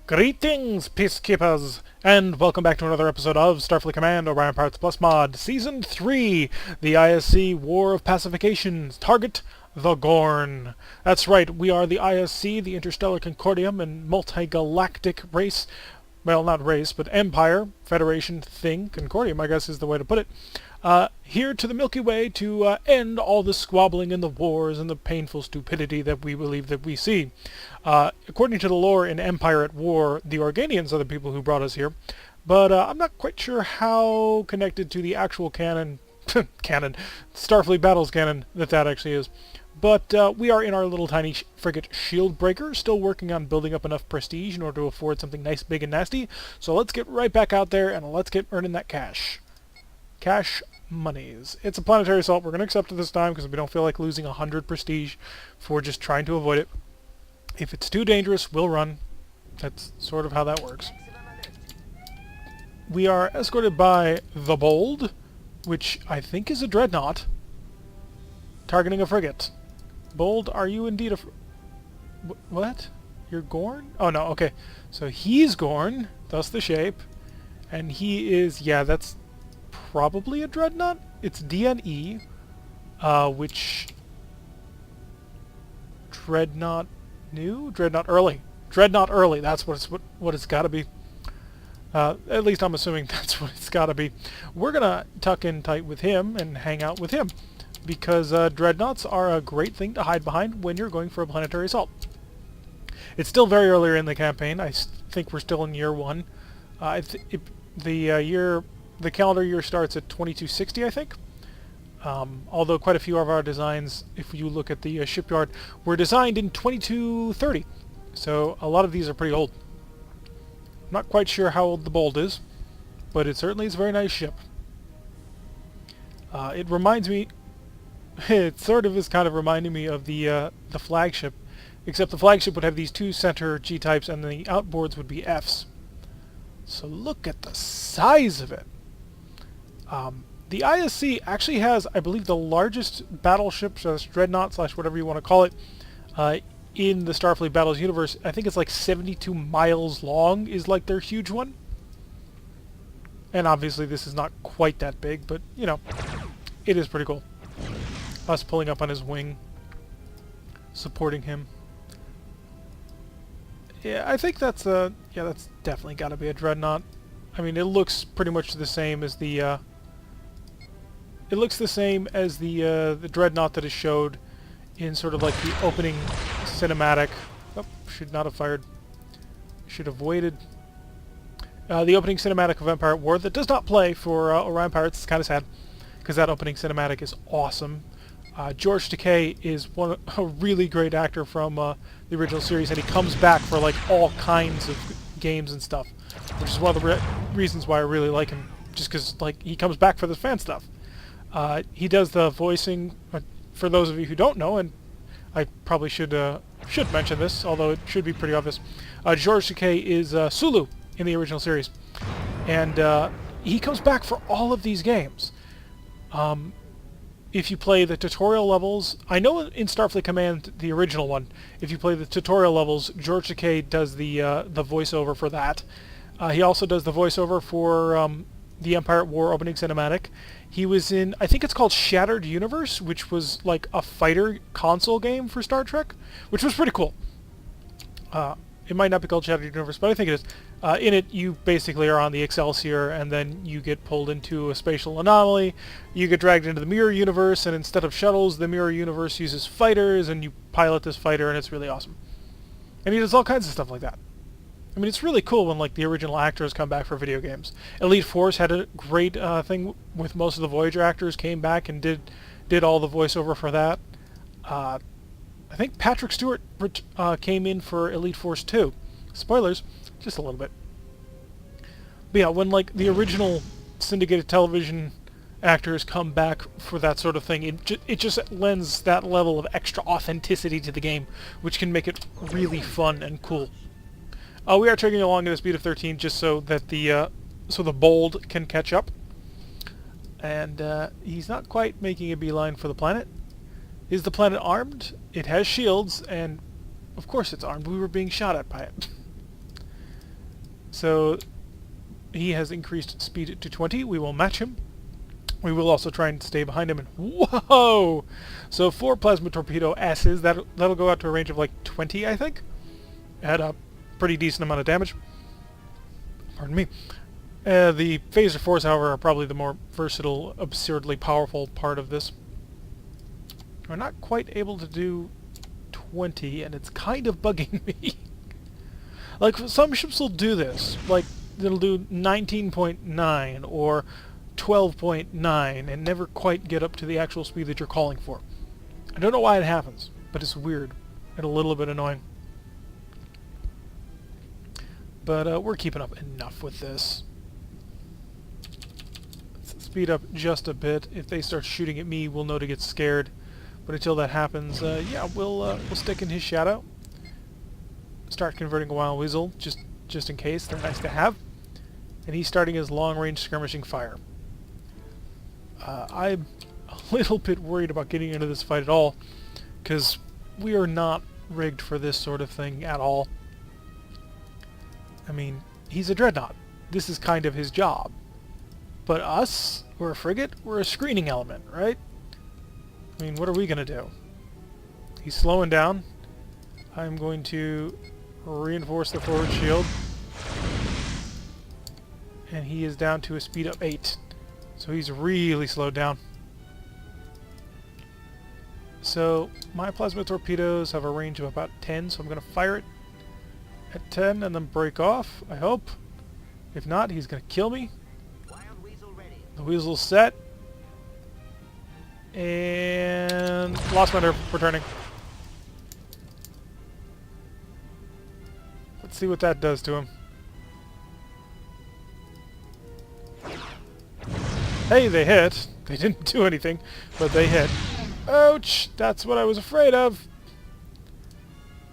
Greetings, Peacekeepers, and welcome back to another episode of Starfleet Command, Orion Pirates Plus Mod, Season 3, the ISC War of Pacification, Target the Gorn. That's right, we are the ISC, the Interstellar Concordium, and multi-galactic race, well, not race, but empire, federation thing, Concordium, I guess is the way to put it, here to the Milky Way to end all the squabbling and the wars and the painful stupidity that we believe that we see. According to the lore in Empire at War, the Organians are the people who brought us here, but I'm not quite sure how connected to the actual canon, Starfleet Battles canon, that actually is. But we are in our little tiny frigate Shieldbreaker, still working on building up enough prestige in order to afford something nice, big, and nasty. So let's get right back out there and let's get earning that cash. Cash monies. It's a planetary assault. We're going to accept it this time because we don't feel like losing 100 prestige for just trying to avoid it. If it's too dangerous, we'll run. That's sort of how that works. We are escorted by the Bold, which I think is a DreadNOT, targeting a frigate. Bold, are you indeed a... what? You're Gorn? Oh no, okay. So he's Gorn, thus the shape, and he is... yeah, that's probably a DreadNOT. It's DNE, which... DreadNOT new? DreadNOT early. DreadNOT early, that's what it's got to be. At least I'm assuming that's what it's got to be. We're going to tuck in tight with him and hang out with him, because DreadNOTs are a great thing to hide behind when you're going for a planetary assault. It's still very early in the campaign. I think we're still in year 1. The calendar year starts at 2260, I think. Although quite a few of our designs, if you look at the shipyard, were designed in 2230. So a lot of these are pretty old. I'm not quite sure how old the Bold is, but it certainly is a very nice ship. It reminds me... it sort of is kind of reminding me of the flagship, except the flagship would have these two center G-types and the outboards would be Fs. So look at the size of it. The ISC actually has, I believe, the largest battleship, DreadNOT / whatever you want to call it, in the Starfleet Battles universe. I think it's like 72 miles long is like their huge one. And obviously this is not quite that big, but, you know, it is pretty cool. Us pulling up on his wing, supporting him. Yeah, I think that's that's definitely got to be a DreadNOT. I mean, it looks pretty much the same as the it looks the same as the DreadNOT that is showed in sort of like the opening cinematic. Oh, should not have fired. Should have waited. The opening cinematic of Empire at War that does not play for Orion Pirates. It's kind of sad because that opening cinematic is awesome. George Takei is a really great actor from the original series, and he comes back for like all kinds of games and stuff, which is one of the reasons why I really like him, just because like he comes back for the fan stuff. He does the voicing, for those of you who don't know, and I probably should mention this, although it should be pretty obvious. George Takei is Sulu in the original series, and he comes back for all of these games. If you play the tutorial levels, I know in Starfleet Command, the original one, if you play the tutorial levels, George Takei does the voiceover for that. He also does the voiceover for the Empire at War opening cinematic. He was in, I think it's called Shattered Universe, which was like a fighter console game for Star Trek, which was pretty cool. It might not be called Shattered Universe, but I think it is. In it, you basically are on the Excelsior, and then you get pulled into a spatial anomaly. You get dragged into the Mirror Universe, and instead of shuttles, the Mirror Universe uses fighters, and you pilot this fighter, and it's really awesome. And he does all kinds of stuff like that. I mean, it's really cool when like the original actors come back for video games. Elite Force had a great thing with most of the Voyager actors came back and did all the voiceover for that. I think Patrick Stewart came in for Elite Force 2. Spoilers, just a little bit. But yeah, when like the original syndicated television actors come back for that sort of thing, it just lends that level of extra authenticity to the game, which can make it really fun and cool. We are taking along at a speed of 13 just so that the Bold can catch up. And he's not quite making a beeline for the planet. Is the planet armed? It has shields, and of course it's armed. We were being shot at by it. So he has increased speed to 20. We will match him. We will also try and stay behind him. And whoa! So 4 plasma torpedo S's. That'll go out to a range of like 20, I think. At a pretty decent amount of damage. Pardon me. The phaser fours, however, are probably the more versatile, absurdly powerful part of this. We're not quite able to do 20, and it's kind of bugging me. Like, some ships will do this. Like, it'll do 19.9 or 12.9 and never quite get up to the actual speed that you're calling for. I don't know why it happens, but it's weird and a little bit annoying. But we're keeping up enough with this. Let's speed up just a bit. If they start shooting at me, we'll know to get scared. But until that happens, yeah, we'll stick in his shadow. Start converting a wild weasel, just in case. They're nice to have. And he's starting his long-range skirmishing fire. I'm a little bit worried about getting into this fight at all, because we are not rigged for this sort of thing at all. I mean, he's a DreadNOT. This is kind of his job. But us, we're a frigate, we're a screening element, right? I mean, what are we going to do? He's slowing down. I'm going to reinforce the forward shield. And he is down to a speed of 8. So he's really slowed down. So my plasma torpedoes have a range of about 10, so I'm going to fire it at 10 and then break off, I hope. If not, he's going to kill me. The weasel's set. And lost my nerve, returning. Let's see what that does to him. Hey, they hit. They didn't do anything, but they hit. Ouch! That's what I was afraid of.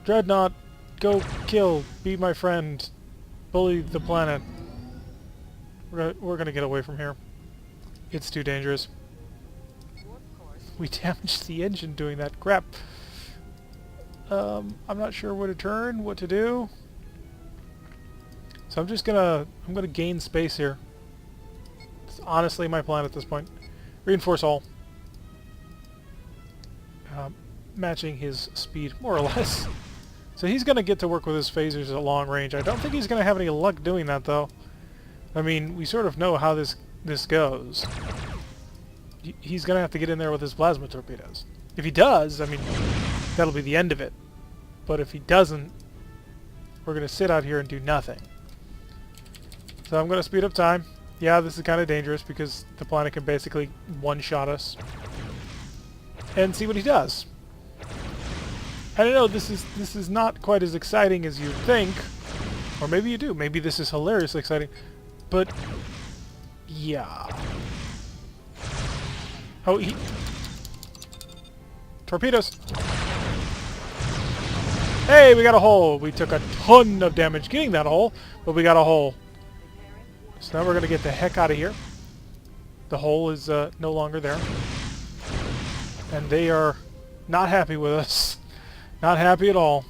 DreadNOT, go kill. Be my friend. Bully the planet. We're gonna get away from here. It's too dangerous. We damaged the engine doing that. Crap. I'm not sure where to turn, what to do. So I'm gonna gain space here. It's honestly my plan at this point. Reinforce all. Matching his speed, more or less. So he's gonna get to work with his phasers at long range. I don't think he's gonna have any luck doing that, though. I mean, we sort of know how this goes. He's gonna have to get in there with his plasma torpedoes. If he does, I mean, that'll be the end of it. But if he doesn't, we're gonna sit out here and do nothing. So I'm gonna speed up time. Yeah, this is kind of dangerous because the planet can basically one-shot us. And see what he does. I don't know, this is not quite as exciting as you'd think. Or maybe you do. Maybe this is hilariously exciting. But yeah. Oh, torpedoes! Hey, we got a hole! We took a ton of damage getting that hole, but we got a hole. So now we're going to get the heck out of here. The hole is no longer there. And they are not happy with us. Not happy at all.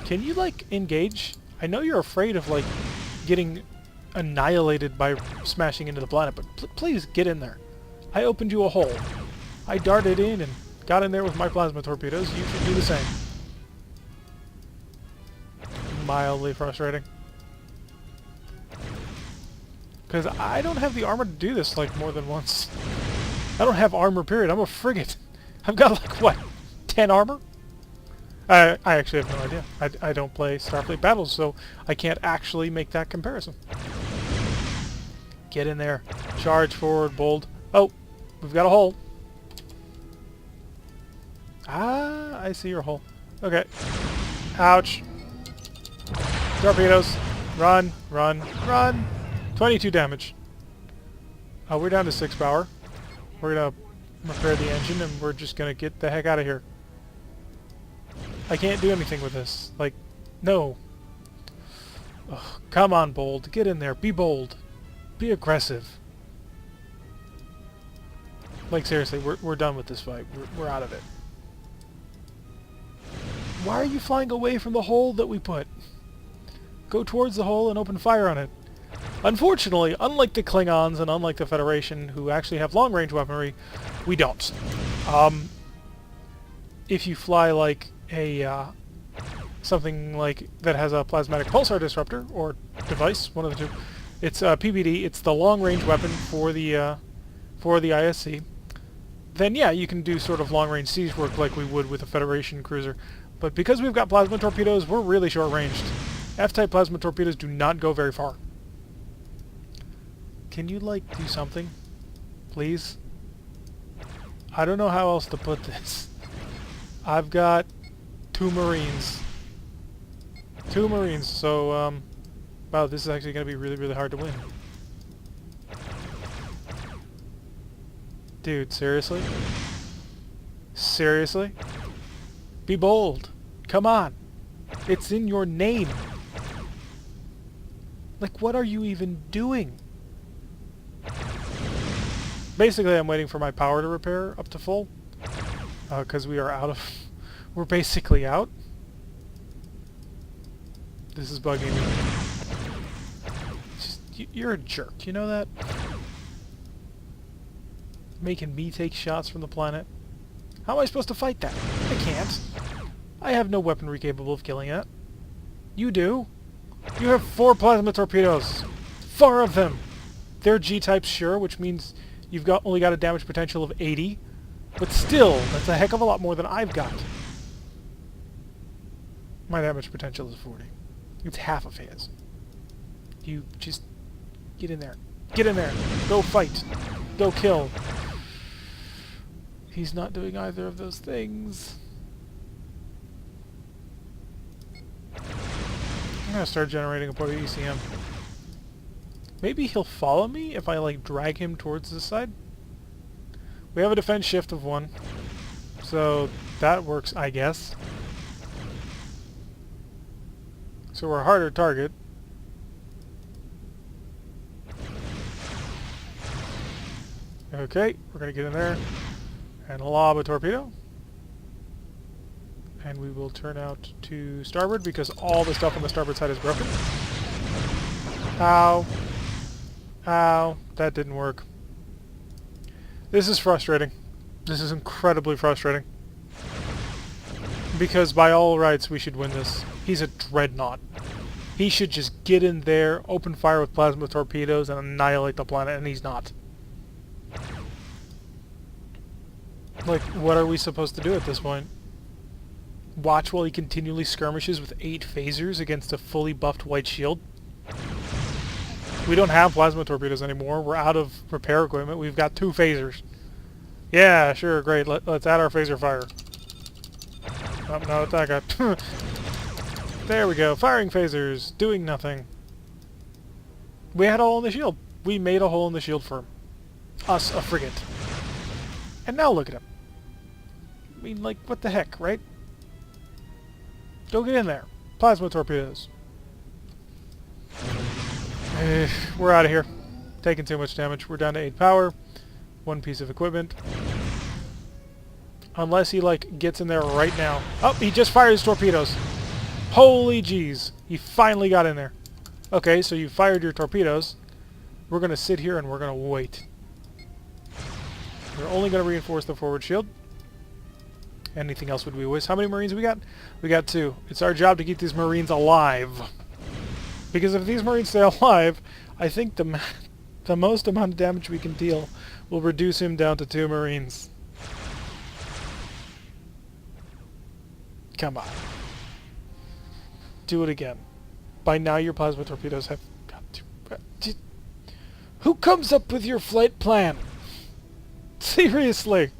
Can you, like, engage? I know you're afraid of, like, getting annihilated by smashing into the planet, but please get in there. I opened you a hole. I darted in and got in there with my plasma torpedoes. You should do the same. Mildly frustrating. Because I don't have the armor to do this, like, more than once. I don't have armor, period. I'm a frigate. I've got, like, what, 10 armor? I actually have no idea. I don't play Starfleet battles, so I can't actually make that comparison. Get in there. Charge forward, bold. Oh, we've got a hole. Ah, I see your hole. Okay. Ouch. Torpedoes. Run, run, run. 22 damage. We're down to 6 power. We're going to repair the engine and we're just going to get the heck out of here. I can't do anything with this. Like, no. Ugh, come on, bold. Get in there. Be bold. Be aggressive. Like, seriously, we're done with this fight. We're out of it. Why are you flying away from the hole that we put? Go towards the hole and open fire on it. Unfortunately, unlike the Klingons and unlike the Federation, who actually have long-range weaponry, we don't. If you fly like a something like that has a plasmatic pulsar disruptor or device, one of the two, it's PBD. It's the long-range weapon for the ISC. Then yeah, you can do sort of long-range siege work like we would with a Federation cruiser. But because we've got plasma torpedoes, we're really short-ranged. F-type plasma torpedoes do not go very far. Can you, like, do something? Please? I don't know how else to put this. I've got 2 Marines. 2 Marines, so, wow, this is actually going to be really, really hard to win. Dude, seriously? Seriously? Be bold. Come on. It's in your name. Like, what are you even doing? Basically, I'm waiting for my power to repair up to full. Because we are out of... We're basically out. This is bugging me. Just, you're a jerk, you know that? Making me take shots from the planet. How am I supposed to fight that? I can't. I have no weaponry capable of killing it. You do. You have 4 plasma torpedoes. 4 of them. They're G-types, sure, which means you've only got a damage potential of 80. But still, that's a heck of a lot more than I've got. My damage potential is 40. It's half of his. You just... get in there. Get in there. Go fight. Go kill. He's not doing either of those things. I'm gonna start generating a point of ECM. Maybe he'll follow me if I, like, drag him towards this side? We have a defense shift of 1. So that works, I guess. So we're a harder target. Okay, we're gonna get in there and lob a torpedo. And we will turn out to starboard because all the stuff on the starboard side is broken. Ow. Ow. That didn't work. This is frustrating. This is incredibly frustrating. Because by all rights we should win this. He's a DreadNOT. He should just get in there, open fire with plasma torpedoes, and annihilate the planet, and he's not. Like, what are we supposed to do at this point? Watch while he continually skirmishes with 8 phasers against a fully buffed white shield? We don't have plasma torpedoes anymore. We're out of repair equipment. We've got 2 phasers. Yeah, sure, great. Let's add our phaser fire. Oh, no, that guy. There we go. Firing phasers. Doing nothing. We had a hole in the shield. We made a hole in the shield for him. Us, a frigate. And now look at him. I mean, like, what the heck, right? Go get in there. Plasma torpedoes. We're out of here. Taking too much damage. We're down to 8 power. 1 piece of equipment. Unless he, like, gets in there right now. Oh, he just fired his torpedoes. Holy jeez. He finally got in there. Okay, so you fired your torpedoes. We're going to sit here and we're going to wait. We're only going to reinforce the forward shield. Anything else would be a waste. How many Marines we got? We got 2. It's our job to keep these Marines alive. Because if these Marines stay alive, I think the most amount of damage we can deal will reduce him down to 2 Marines. Come on. Do it again. By now your plasma torpedoes have got to... Who comes up with your flight plan? Seriously.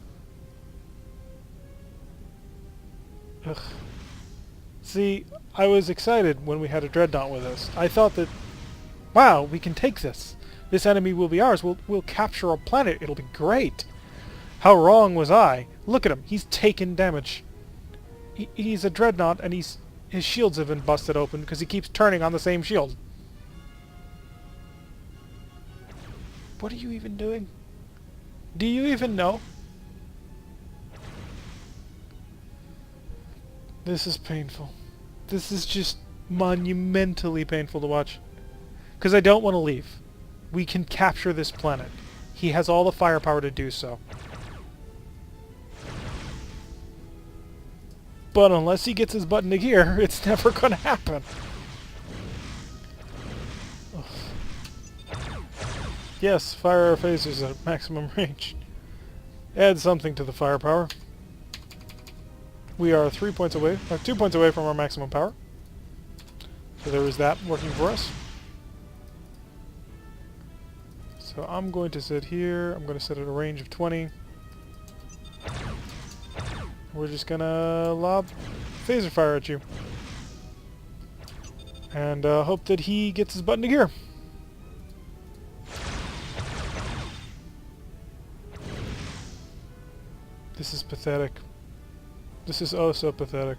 Ugh. See, I was excited when we had a DreadNOT with us. I thought that, wow, we can take this. This enemy will be ours. We'll capture a planet. It'll be great. How wrong was I? Look at him. He's taken damage. He's a DreadNOT, and his shields have been busted open because he keeps turning on the same shield. What are you even doing? Do you even know? This is painful. This is just monumentally painful to watch. Because I don't want to leave. We can capture this planet. He has all the firepower to do so. But unless he gets his butt into gear, it's never going to happen. Ugh. Yes, fire our phasers at maximum range. Add something to the firepower. We are 2 points away from our maximum power. So there is that working for us. So I'm going to sit here. I'm going to set it at a range of 20. We're just going to lob phaser fire at you. And hope that he gets his butt into gear. This is pathetic. This is oh so pathetic.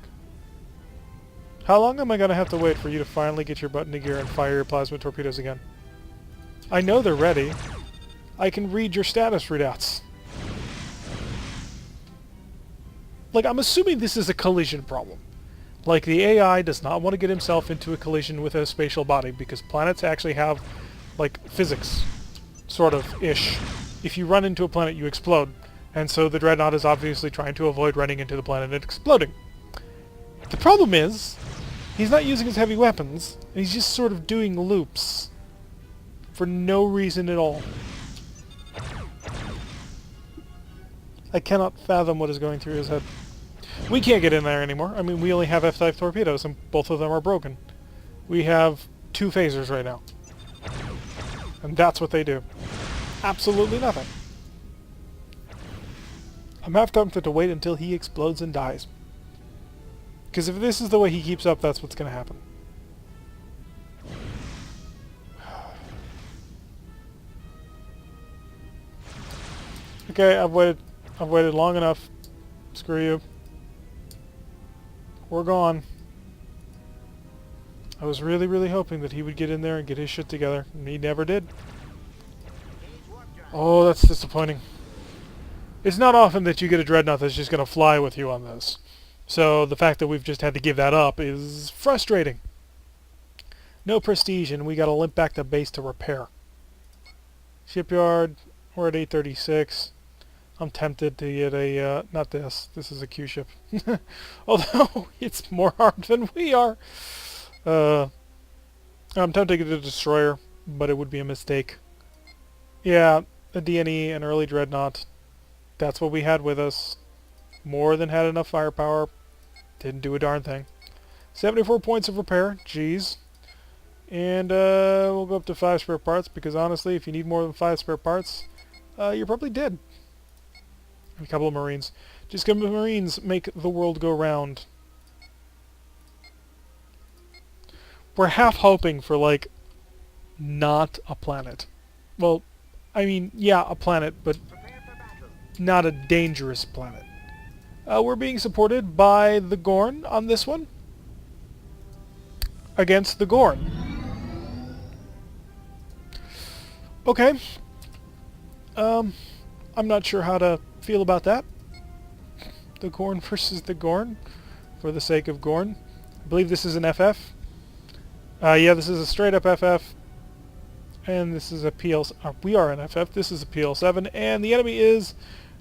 How long am I going to have to wait for you to finally get your butt into gear and fire your plasma torpedoes again? I know they're ready. I can read your status readouts. Like, I'm assuming this is a collision problem. Like, the AI does not want to get himself into a collision with a spatial body because planets actually have, like, physics, sort of, ish. If you run into a planet, you explode. And so the DreadNOT is obviously trying to avoid running into the planet and exploding. The problem is, he's not using his heavy weapons, and he's just sort of doing loops. For no reason at all. I cannot fathom what is going through his head. We can't get in there anymore. I mean, we only have F-type torpedoes, and both of them are broken. We have 2 phasers right now. And that's what they do. Absolutely nothing. I'm half tempted to wait until he explodes and dies. Because if this is the way he keeps up, that's what's going to happen. Okay, I've waited long enough. Screw you. We're gone. I was really, really hoping that he would get in there and get his shit together, and he never did. Oh, that's disappointing. It's not often that you get a DreadNOT that's just going to fly with you on this. So the fact that we've just had to give that up is frustrating. No prestige, and we got to limp back to base to repair. Shipyard, we're at 836. I'm tempted to get a, not this. This is a Q ship. Although, it's more armed than we are. I'm tempted to get a destroyer, but it would be a mistake. Yeah, a DNE, an early DreadNOT. That's what we had with us. More than had enough firepower. Didn't do a darn thing. 74 points of repair. Jeez. And we'll go up to 5 spare parts, because honestly, if you need more than 5 spare parts, you're probably dead. A couple of Marines. Just because Marines make the world go round. We're half hoping for, like, not a planet. Well, I mean, yeah, a planet, but not a dangerous planet. We're being supported by the Gorn on this one. Against the Gorn. Okay. I'm not sure how to feel about that. The Gorn versus the Gorn. For the sake of Gorn. I believe this is an FF. Yeah, this is a straight up FF. And this is a PL... we are an FF. This is a PL7. And the enemy is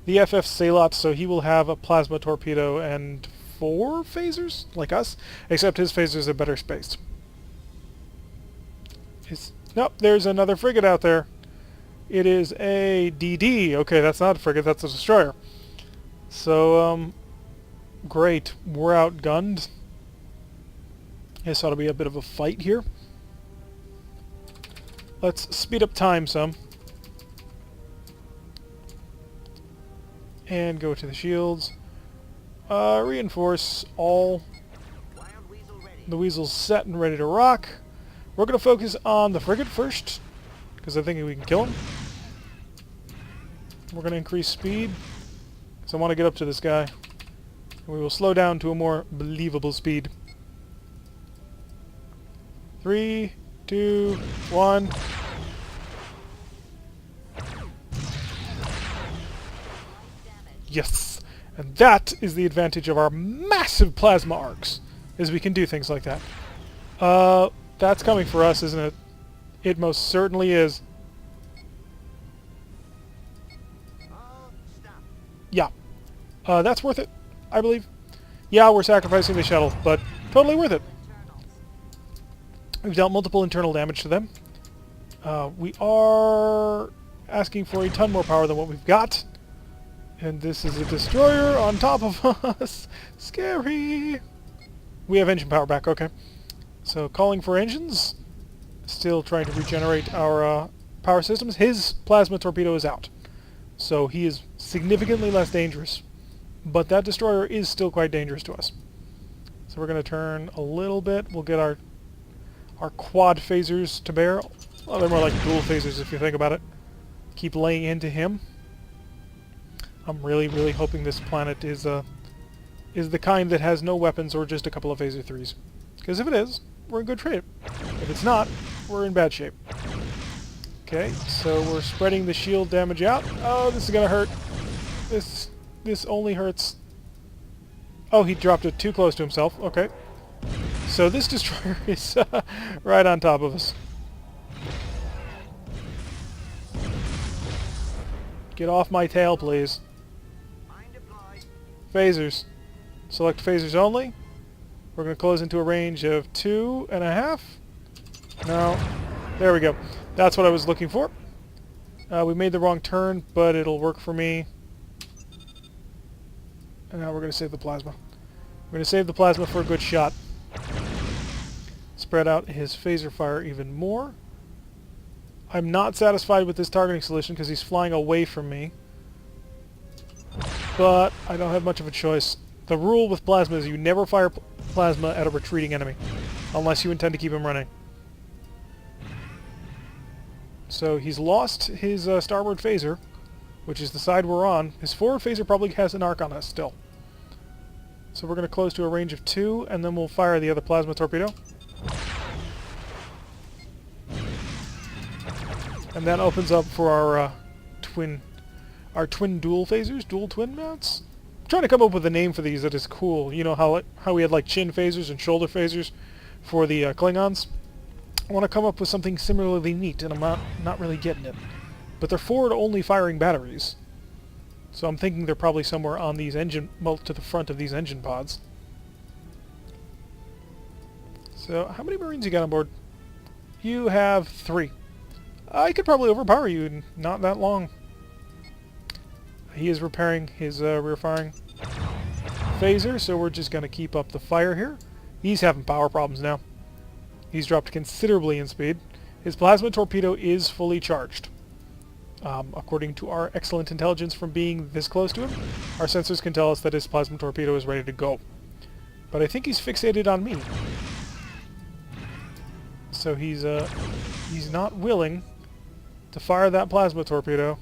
the FF Salot, so he will have a plasma torpedo and 4 phasers, like us. Except his phasers are better spaced. Nope, there's another frigate out there. It is a DD. Okay, that's not a frigate, that's a destroyer. So, great. We're outgunned. Guess ought to be a bit of a fight here. Let's speed up time some. And go to the shields. Reinforce all. The Weasel's set and ready to rock. We're going to focus on the frigate first, because I think we can kill him. We're going to increase speed, because I want to get up to this guy. And we will slow down to a more believable speed. 3, 2, 1. Yes! And that is the advantage of our massive plasma arcs, is we can do things like that. That's coming for us, isn't it? It most certainly is. Yeah. That's worth it, I believe. Yeah, we're sacrificing the shuttle, but totally worth it. We've dealt multiple internal damage to them. We are asking for a ton more power than what we've got. And this is a destroyer on top of us. Scary. We have engine power back, okay. So calling for engines. Still trying to regenerate our power systems. His plasma torpedo is out. So he is significantly less dangerous. But that destroyer is still quite dangerous to us. So we're going to turn a little bit. We'll get our quad phasers to bear. Well, they're more like dual phasers if you think about it. Keep laying into him. I'm really, really hoping this planet is the kind that has no weapons or just a couple of phaser 3s. Because if it is, we're in good shape. If it's not, we're in bad shape. Okay, so we're spreading the shield damage out. Oh, this is gonna hurt. This only hurts. Oh, he dropped it too close to himself. Okay. So this destroyer is right on top of us. Get off my tail, please. Phasers. Select phasers only. We're going to close into a range of 2.5. No. There we go. That's what I was looking for. We made the wrong turn, but it'll work for me. And now we're going to save the plasma. We're going to save the plasma for a good shot. Spread out his phaser fire even more. I'm not satisfied with this targeting solution because he's flying away from me. But I don't have much of a choice. The rule with plasma is you never fire plasma at a retreating enemy unless you intend to keep him running. So he's lost his starboard phaser, which is the side we're on. His forward phaser probably has an arc on us still. So we're going to close to a range of 2, and then we'll fire the other plasma torpedo. And that opens up for our twin dual phasers, dual twin mounts. I'm trying to come up with a name for these that is cool. You know how we had like chin phasers and shoulder phasers for the Klingons? I want to come up with something similarly neat, and I'm not really getting it. But they're forward-only firing batteries. So I'm thinking they're probably somewhere on these to the front of these engine pods. So how many Marines you got on board? You have 3. I could probably overpower you in not that long. He is repairing his rear-firing phaser, so we're just going to keep up the fire here. He's having power problems now. He's dropped considerably in speed. His plasma torpedo is fully charged. According to our excellent intelligence from being this close to him, our sensors can tell us that his plasma torpedo is ready to go. But I think he's fixated on me. So he's not willing to fire that plasma torpedo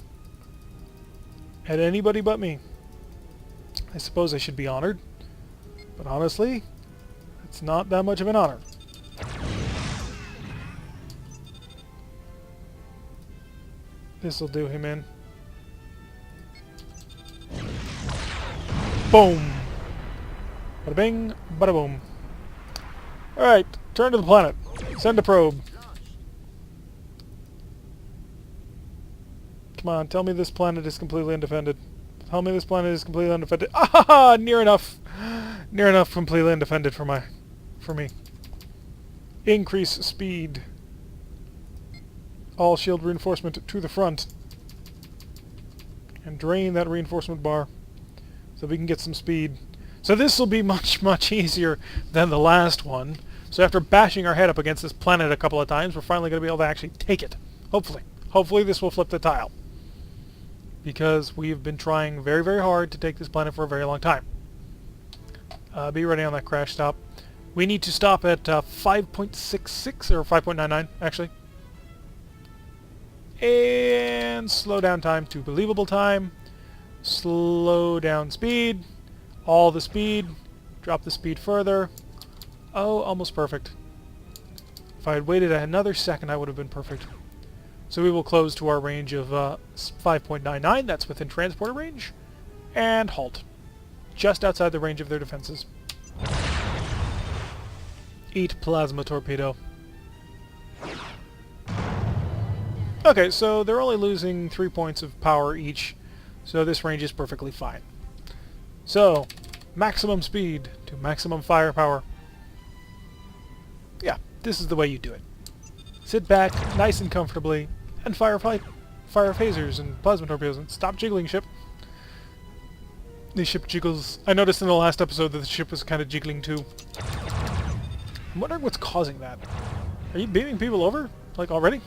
at anybody but me. I suppose I should be honored, but honestly, it's not that much of an honor. This'll do him in. Boom! Bada bing, bada boom. Alright, turn to the planet. Send a probe. Come on, tell me this planet is completely undefended. Tell me this planet is completely undefended. Ah, near enough. Near enough completely undefended for me. Increase speed. All shield reinforcement to the front. And drain that reinforcement bar so we can get some speed. So this will be much, much easier than the last one. So after bashing our head up against this planet a couple of times, we're finally going to be able to actually take it. Hopefully. Hopefully this will flip the tile. Because we've been trying very, very hard to take this planet for a very long time. Be ready on that crash stop. We need to stop at 5.66 or 5.99 actually. And slow down time to believable time. Slow down speed. All the speed. Drop the speed further. Oh, almost perfect. If I had waited another second, I would have been perfect. So we will close to our range of 5.99. That's within transporter range. And halt. Just outside the range of their defenses. 8 plasma torpedo. Okay, so they're only losing 3 points of power each, so this range is perfectly fine. So, maximum speed to maximum firepower. Yeah, this is the way you do it. Sit back, nice and comfortably, and fire phasers and plasma torpedoes, and stop jiggling, ship. The ship jiggles. I noticed in the last episode that the ship was kind of jiggling too. I'm wondering what's causing that. Are you beaming people over? Like, already?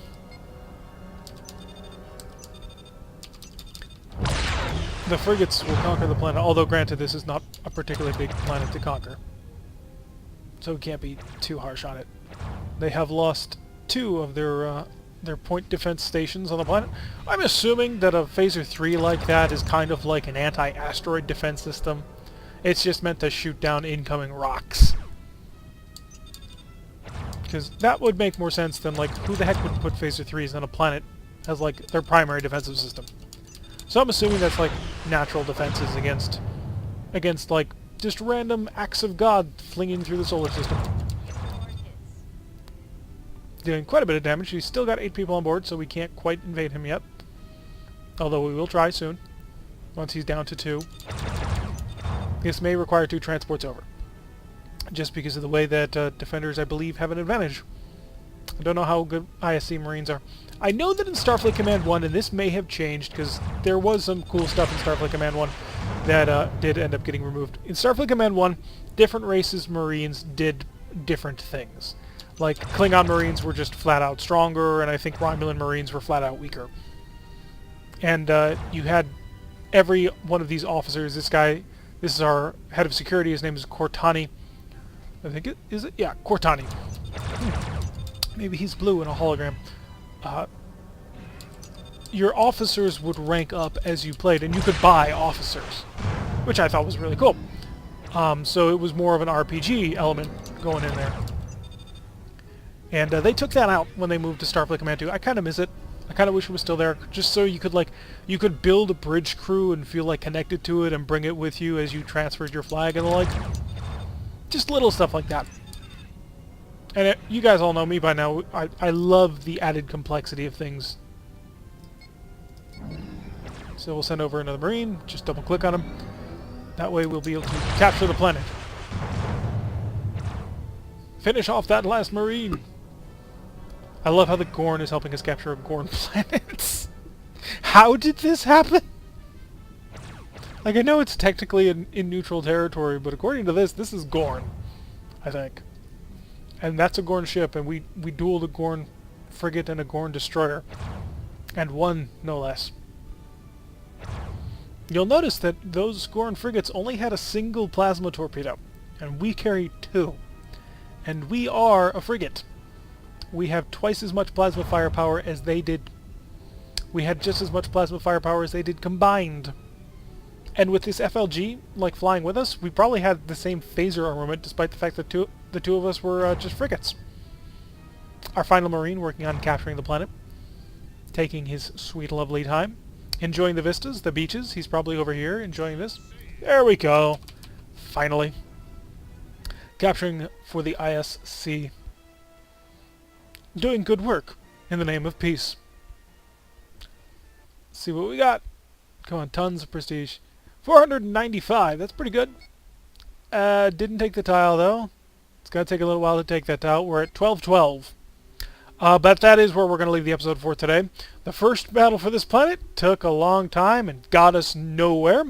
The frigates will conquer the planet, although granted this is not a particularly big planet to conquer. So we can't be too harsh on it. They have lost 2 of their point defense stations on the planet. I'm assuming that a Phaser 3 like that is kind of like an anti-asteroid defense system. It's just meant to shoot down incoming rocks. Because that would make more sense than, like, who the heck would put Phaser 3s on a planet as, like, their primary defensive system. So I'm assuming that's, like, natural defenses against, like, just random acts of God flinging through the solar system. Doing quite a bit of damage. He's still got 8 people on board, so we can't quite invade him yet. Although we will try soon, once he's down to 2. This may require 2 transports over, just because of the way that defenders, I believe, have an advantage. I don't know how good ISC Marines are. I know that in Starfleet Command 1, and this may have changed, because there was some cool stuff in Starfleet Command 1 that did end up getting removed. In Starfleet Command 1, different races Marines did different things. Like, Klingon Marines were just flat-out stronger, and I think Romulan Marines were flat-out weaker. And you had every one of these officers. This is our head of security. His name is Cortani. I think it is it? Yeah, Cortani. Maybe he's blue in a hologram. Your officers would rank up as you played, and you could buy officers, which I thought was really cool. So it was more of an RPG element going in there. And they took that out when they moved to Starfleet Command 2. I kind of miss it. I kind of wish it was still there, just so you could, like, you could build a bridge crew and feel, like, connected to it and bring it with you as you transferred your flag and the like. Just little stuff like that. And you guys all know me by now. I love the added complexity of things. So we'll send over another Marine. Just double click on him. That way we'll be able to capture the planet. Finish off that last Marine. I love how the Gorn is helping us capture a Gorn planet. How did this happen? Like, I know it's technically in neutral territory, but according to this is Gorn, I think. And that's a Gorn ship, and we dueled a Gorn frigate and a Gorn destroyer. And won, no less. You'll notice that those Gorn frigates only had a single plasma torpedo, and we carry 2. And we are a frigate. We have twice as much plasma firepower as they did. We had just as much plasma firepower as they did combined. And with this FLG, like, flying with us, we probably had the same phaser armament, despite the fact that the two of us were just frigates. Our final Marine working on capturing the planet. Taking his sweet, lovely time. Enjoying the vistas, the beaches. He's probably over here enjoying this. There we go. Finally. Capturing for the ISC. Doing good work in the name of peace. Let's see what we got. Come on, tons of prestige. 495, that's pretty good. Didn't take the tile, though. It's going to take a little while to take that tile. We're at 1212. But that is where we're going to leave the episode for today. The first battle for this planet took a long time and got us nowhere.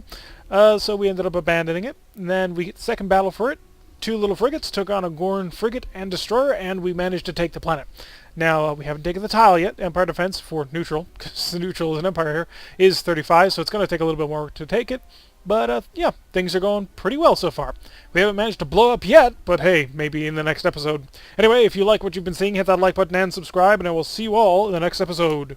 So we ended up abandoning it. And then we get the second battle for it. 2 little frigates took on a Gorn frigate and destroyer, and we managed to take the planet. Now, we haven't taken the tile yet. Empire defense for neutral, because the neutral is an empire here, is 35, so it's going to take a little bit more to take it. But, yeah, things are going pretty well so far. We haven't managed to blow up yet, but hey, maybe in the next episode. Anyway, if you like what you've been seeing, hit that like button and subscribe, and I will see you all in the next episode.